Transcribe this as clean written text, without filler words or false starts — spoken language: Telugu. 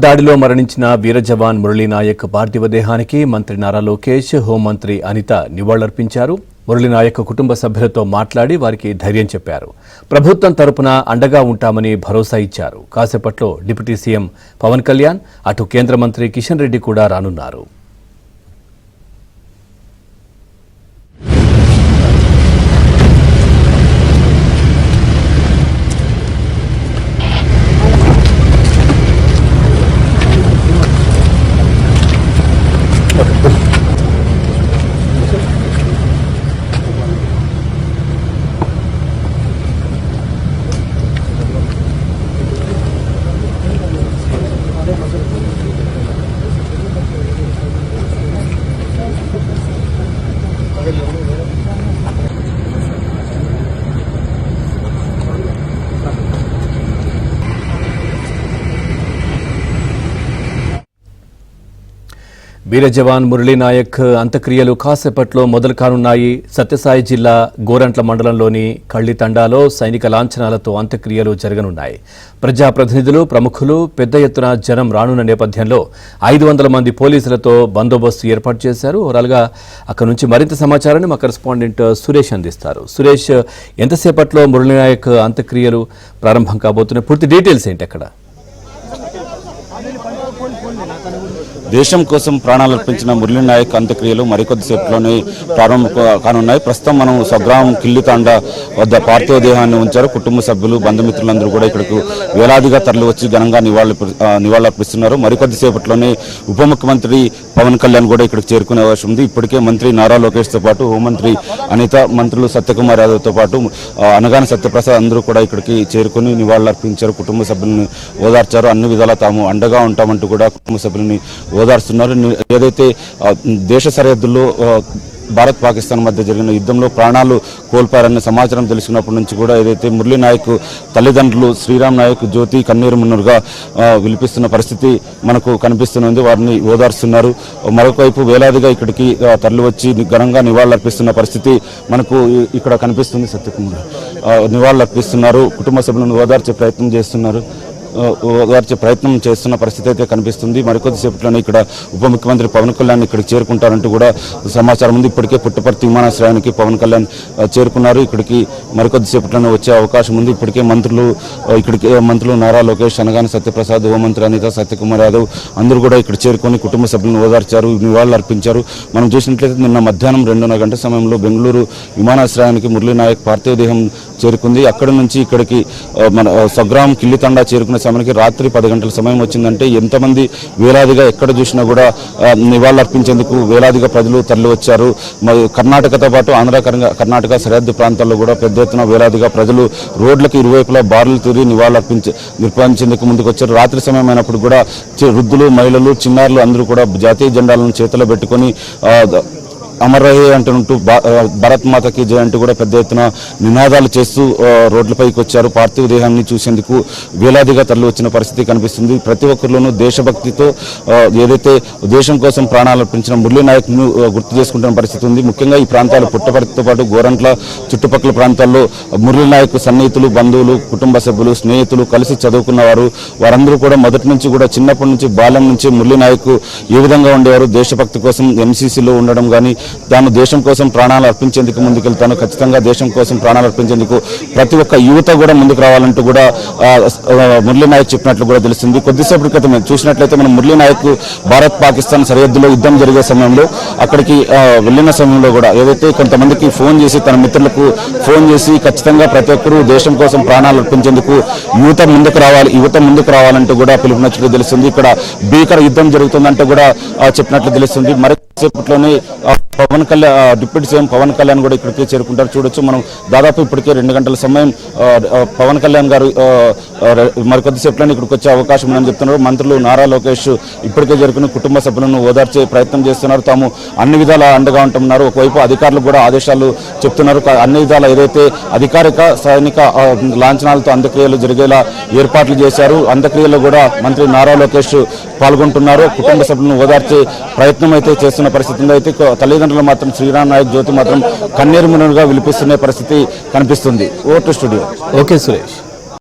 దాడిలో మరణించిన వీర జవాన్ మురళీ నాయక్ పార్థివ దేహానికి మంత్రి నారా లోకేష్, హోంమంత్రి అనిత నివాళులర్పించారు. మురళీ నాయక్ కుటుంబ సభ్యులతో మాట్లాడి వారికి ధైర్యం చెప్పారు. ప్రభుత్వం తరపున అండగా ఉంటామని భరోసా ఇచ్చారు. కాసేపట్లో డిప్యూటీ సీఎం పవన్ కళ్యాణ్, అటు కేంద్ర మంత్రి కిషన్ రెడ్డి కూడా రానున్నారు. వీర జవాన్ మురళీ నాయక్ అంత్యక్రియలు కాసేపట్లో మొదలు కానున్నాయి. సత్యసాయి జిల్లా గోరంట్ల మండలంలోని కళ్లితండాలో సైనిక లాంఛనాలతో అంత్యక్రియలు జరగనున్నాయి. ప్రజాప్రతినిధులు, ప్రముఖులు పెద్ద ఎత్తున జనం రానున్న నేపథ్యంలో 500 మంది పోలీసులతో బందోబస్తు ఏర్పాటు చేశారు. ఓవరాల్గా అక్కడి నుంచి మరింత సమాచారాన్ని మా కరెస్పాండెంట్ సురేష్ అందిస్తారు. సురేష్, ఎంతసేపట్లో మురళీ నాయక్ అంత్యక్రియలు ప్రారంభం కాబోతున్నాయి? పూర్తి డీటెయిల్స్ ఏంటి అక్కడ? దేశం కోసం ప్రాణాలు అర్పించిన మురళీ నాయక్ అంత్యక్రియలు మరికొద్దిసేపులోనే ప్రారంభం కానున్నాయి. ప్రస్తుతం మనం స్వగ్రామం కిల్లితాండ వద్ద పార్థివ దేహాన్ని ఉంచారు. కుటుంబ సభ్యులు, బంధుమిత్రులందరూ కూడా ఇక్కడకు వేలాదిగా తరలివచ్చి ఘనంగా నివాళులర్పిస్తున్నారు. మరికొద్దిసేపట్లోనే ఉప ముఖ్యమంత్రి పవన్ కళ్యాణ్ కూడా ఇక్కడికి చేరుకునే అవకాశం ఉంది. ఇప్పటికే మంత్రి నారా లోకేష్తో పాటు హోంమంత్రి అనిత, మంత్రులు సత్యకుమార్ యాదవ్తో పాటు అనగాని సత్యప్రసాద్ అందరూ కూడా ఇక్కడికి చేరుకుని నివాళులర్పించారు. కుటుంబ సభ్యులను ఓదార్చారు. అన్ని విధాలా తాము అండగా ఉంటామంటూ కూడా కుటుంబ సభ్యులని ఓదార్స్తున్నారు. ఏదైతే దేశ సరిహద్దుల్లో భారత్ పాకిస్తాన్ మధ్య జరిగిన యుద్ధంలో ప్రాణాలు కోల్పోయారన్న సమాచారం తెలిసినప్పటి నుంచి కూడా ఏదైతే మురళీ నాయక్ తల్లిదండ్రులు శ్రీరామ్ నాయక్ జ్యోతి కన్నీరు మున్నరుగా విలిపిస్తున్న పరిస్థితి మనకు కనిపిస్తున్నది. వారిని ఓదార్స్తున్నారు. మరొక వైపు వేలాదిగా ఇక్కడికి తరలివచ్చి ఘనంగా నివాళులర్పిస్తున్న పరిస్థితి మనకు ఇక్కడ కనిపిస్తుంది. సత్యకుమార్ నివాళులర్పిస్తున్నారు. కుటుంబ సభ్యులను ఓదార్చే ప్రయత్నం చేస్తున్న పరిస్థితి అయితే కనిపిస్తుంది. మరికొద్దిసేపట్లోనే ఇక్కడ ఉప ముఖ్యమంత్రి పవన్ కళ్యాణ్ ఇక్కడికి చేరుకుంటారంటూ కూడా సమాచారం ఉంది. ఇప్పటికే పుట్టపర్తి విమానాశ్రయానికి పవన్ కళ్యాణ్ చేరుకున్నారు. ఇక్కడికి మరికొద్దిసేపట్లోనే వచ్చే అవకాశం ఉంది. ఇప్పటికే మంత్రులు నారా లోకేష్, అనగాని సత్యప్రసాద్, హోంమంత్రి అనిత, సత్యకుమార్ యాదవ్ అందరూ కూడా ఇక్కడ చేరుకొని కుటుంబ సభ్యులను ఓదార్చారు, నివాళులు అర్పించారు. మనం చూసినట్లయితే నిన్న మధ్యాహ్నం 2:30 గంటల సమయంలో బెంగళూరు విమానాశ్రయానికి మురళీ నాయక్ పార్థివ దేహం చేరుకుంది. అక్కడి నుంచి ఇక్కడికి మన స్వగ్రామం కిల్లితండా చేరుకునే సమయానికి రాత్రి 10 గంటల సమయం వచ్చిందంటే ఎంతమంది వేలాదిగా ఎక్కడ చూసినా కూడా నివాళులర్పించేందుకు వేలాదిగా ప్రజలు తరలి వచ్చారు. కర్ణాటకతో పాటు కర్ణాటక సరిహద్దు ప్రాంతాల్లో కూడా పెద్ద ఎత్తున వేలాదిగా ప్రజలు రోడ్లకు ఇరువైపులా బారులు తీరి నిర్వహించేందుకు ముందుకు వచ్చారు. రాత్రి సమయం అయినప్పుడు కూడా వృద్ధులు, మహిళలు, చిన్నారులు అందరూ కూడా జాతీయ జెండాలను చేతిలో పెట్టుకొని అమర్ రహే అంటూ భారత్ మాతకి జై అంటూ కూడా పెద్ద ఎత్తున నినాదాలు చేస్తూ రోడ్లపైకి వచ్చారు. పార్థివ దేహాన్ని చూసేందుకు వేలాదిగా తరలి వచ్చిన పరిస్థితి కనిపిస్తుంది. ప్రతి ఒక్కరిలోనూ దేశభక్తితో ఏదైతే దేశం కోసం ప్రాణాలు అర్పించిన మురళీ నాయక్ ను గుర్తు చేసుకుంటున్న పరిస్థితి ఉంది. ముఖ్యంగా ఈ ప్రాంతాలు పుట్టపర్తితో పాటు గోరంట్ల చుట్టుపక్కల ప్రాంతాల్లో మురళీ నాయక్ సన్నిహితులు, బంధువులు, కుటుంబ సభ్యులు, స్నేహితులు కలిసి చదువుకున్నవారు వారందరూ కూడా మొదటి నుంచి కూడా చిన్నప్పటి నుంచి బాల్యం నుంచి మురళీ నాయక్ ఏ విధంగా ఉండేవారు, దేశభక్తి కోసం ఎంసీసీలో ఉండడం కానీ, తాను దేశం కోసం ప్రాణాలు అర్పించేందుకు ముందుకెళ్తాను, ఖచ్చితంగా దేశం కోసం ప్రాణాలు అర్పించేందుకు ప్రతి ఒక్క యువత కూడా ముందుకు రావాలంటూ కూడా మురళీ నాయక్ చెప్పినట్లు కూడా తెలుస్తుంది. కొద్దిసేపటి క్రితం చూసినట్లయితే మనం మురళీ నాయక్ భారత్ పాకిస్తాన్ సరిహద్దులో యుద్ధం జరిగే సమయంలో అక్కడికి వెళ్లిన సమయంలో కూడా ఏదైతే కొంతమందికి ఫోన్ చేసి, తన మిత్రులకు ఫోన్ చేసి ఖచ్చితంగా ప్రతి ఒక్కరూ దేశం కోసం ప్రాణాలు అర్పించేందుకు యువత ముందుకు రావాలంటూ కూడా పిలుపునట్లు తెలుస్తుంది. ఇక్కడ భీకర యుద్ధం జరుగుతుందంటూ కూడా చెప్పినట్లు తెలుస్తుంది. మరిసేపట్లోనే పవన్ కళ్యాణ్, డిప్యూటీ సీఎం పవన్ కళ్యాణ్ కూడా ఇక్కడికి చేరుకుంటారు. చూడొచ్చు మనం దాదాపు ఇప్పటికే 2 గంటల సమయం పవన్ కళ్యాణ్ గారు మరికొద్దిసేపులోనే ఇక్కడికి వచ్చే అవకాశం ఉందని చెప్తున్నారు. మంత్రులు నారా లోకేష్ ఇప్పటికే చేరుకుని కుటుంబ సభ్యులను ఓదార్చే ప్రయత్నం చేస్తున్నారు. తాము అన్ని విధాల అండగా ఉంటున్నారు. ఒకవైపు అధికారులు కూడా ఆదేశాలు చెప్తున్నారు. అన్ని విధాల ఏదైతే అధికారిక సైనిక లాంఛనాలతో అంత్యక్రియలు జరిగేలా ఏర్పాట్లు చేశారు. అంత్యక్రియలో కూడా మంత్రి నారా లోకేష్ పాల్గొంటున్నారు. కుటుంబ సభ్యులను ఓదార్చే ప్రయత్నం అయితే చేస్తున్న పరిస్థితి ఉంది. అయితే తల్లిదండ్రులు మాత్రం శ్రీరామ్ నాయక్ జ్యోతి మాత్రం కన్నీరు మున్నరుగా విలిపిస్తున్న పరిస్థితి కనిపిస్తుంది. Vote studio. ఓకే సురేష్.